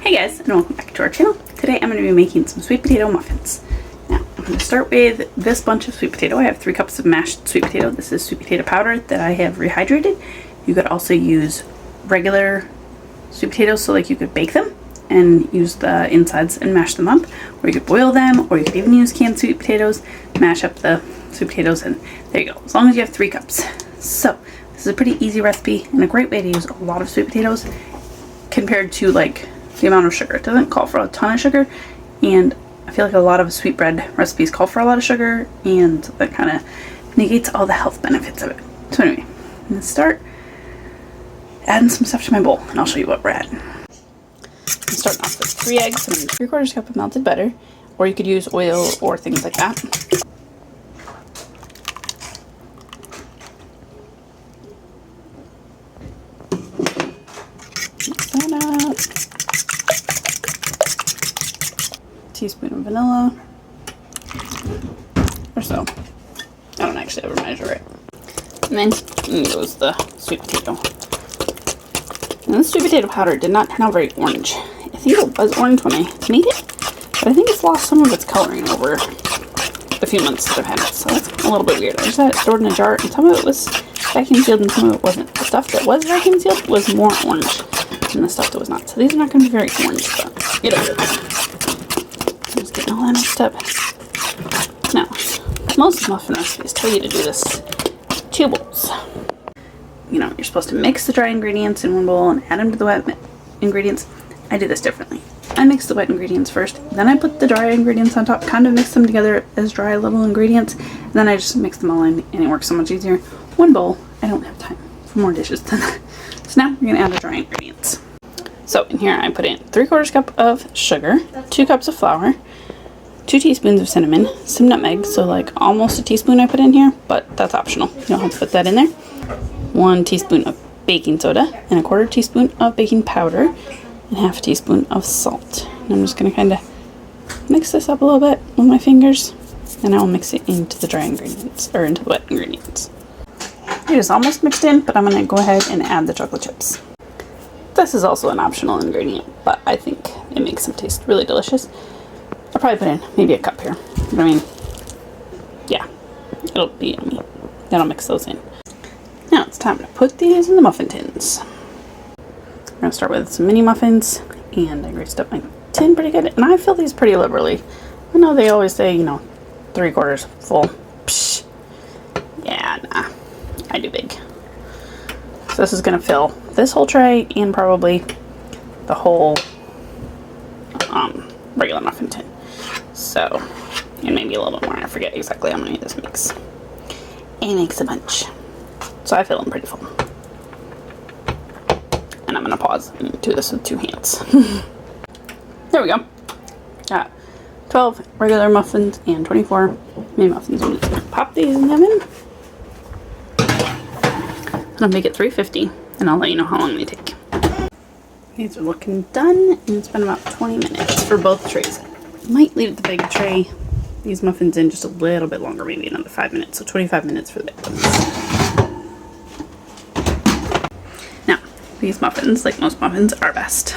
Hey guys, and welcome back to our channel. Today I'm going to be making some sweet potato muffins. Now, I'm going to start with this bunch of sweet potato. I have 3 cups of mashed sweet potato. This is sweet potato powder that I have rehydrated. You could also use regular sweet potatoes, so like you could bake them and use the insides and mash them up, or you could boil them, or you could even use canned sweet potatoes, mash up the sweet potatoes, and there you go, as long as you have 3 cups. So, this is a pretty easy recipe and a great way to use a lot of sweet potatoes compared to like the amount of sugar. It doesn't call for a ton of sugar, and I feel like a lot of sweetbread recipes call for a lot of sugar, and that kind of negates all the health benefits of it. So anyway, I'm going to start adding some stuff to my bowl, and I'll show you what we're adding. I'm starting off with 3 eggs and 3/4 cup of melted butter, or you could use oil or things like that. Mix that up. Teaspoon of vanilla or so. I don't actually ever measure it. And then goes the sweet potato. And this sweet potato powder did not turn out very orange. I think it was orange when I made it, but I think it's lost some of its coloring over the few months that I've had it, so that's a little bit weird. I just had it stored in a jar, and some of it was vacuum sealed and some of it wasn't. The stuff that was vacuum sealed was more orange than the stuff that was not. So these are not going to be very orange, but you know. Just getting all that mixed up. Now, most muffin recipes tell you to do this in 2 bowls. You know, you're supposed to mix the dry ingredients in 1 bowl and add them to the wet ingredients. I do this differently. I mix the wet ingredients first, then I put the dry ingredients on top, kind of mix them together as dry little ingredients, and then I just mix them all in, and it works so much easier. 1 bowl, I don't have time for more dishes than that. So now we're going to add the dry ingredients. So in here I put in 3/4 cup of sugar, 2 cups of flour, 2 teaspoons of cinnamon, some nutmeg, so like almost a teaspoon I put in here, but that's optional. You don't have to put that in there. 1 teaspoon of baking soda, and 1/4 teaspoon of baking powder, and 1/2 teaspoon of salt. And I'm just going to kind of mix this up a little bit with my fingers, and I'll mix it into the dry ingredients, or into the wet ingredients. It is almost mixed in, but I'm going to go ahead and add the chocolate chips. This is also an optional ingredient, but I think it makes them taste really delicious. I'll probably put in maybe a cup here. But I mean, yeah, it'll be yummy. Then I'll mix those in. Now it's time to put these in the muffin tins. We're going to start with some mini muffins, and I greased up my tin pretty good, and I fill these pretty liberally. I know they always say, you know, 3/4 full. Psh. Yeah, nah, I do big. So this is going to fill this whole tray and probably the whole regular muffin tin. So, and maybe a little bit more. I forget exactly how many this makes. It makes a bunch. So I fill them pretty full. And I'm going to pause and do this with 2 hands. There we go. Got 12 regular muffins and 24 mini muffins. I'm just going to pop these in the oven. And I'll make it 350, and I'll let you know how long they take. These are looking done, and it's been about 20 minutes for both trays. I might leave the big tray, these muffins in just a little bit longer, maybe another 5 minutes, so 25 minutes for the big ones. Now, these muffins, like most muffins, are best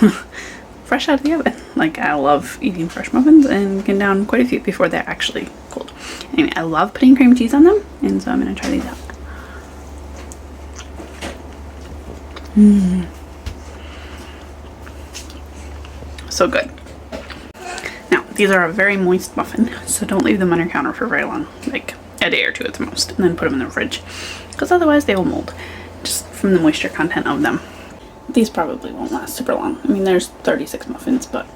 fresh out of the oven. Like, I love eating fresh muffins and getting down quite a few before they're actually cold. Anyway, I love putting cream cheese on them, and so I'm going to try these out. So good. Now, these are a very moist muffin, so don't leave them on your counter for very long, like a day or 2 at the most, and then put them in the fridge, because otherwise they will mold, just from the moisture content of them. These probably won't last super long. I mean, there's 36 muffins, but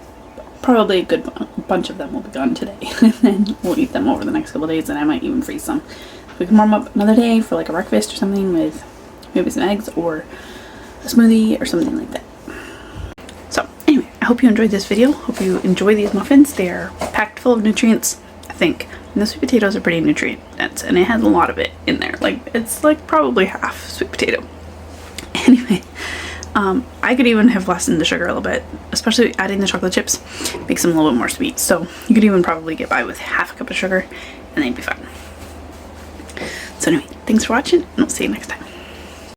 probably a good bunch of them will be gone today, and then we'll eat them over the next couple days, and I might even freeze some. We can warm up another day for like a breakfast or something with maybe some eggs or a smoothie or something like that. So anyway, I hope you enjoyed this video. Hope you enjoy these muffins. They are packed full of nutrients, I think. And the sweet potatoes are pretty nutrient dense, and it has a lot of it in there. Like, it's like probably half sweet potato. Anyway, I could even have lessened the sugar a little bit, especially adding the chocolate chips makes them a little bit more sweet. So you could even probably get by with 1/2 cup of sugar and they'd be fine. So anyway, thanks for watching, and I'll see you next time.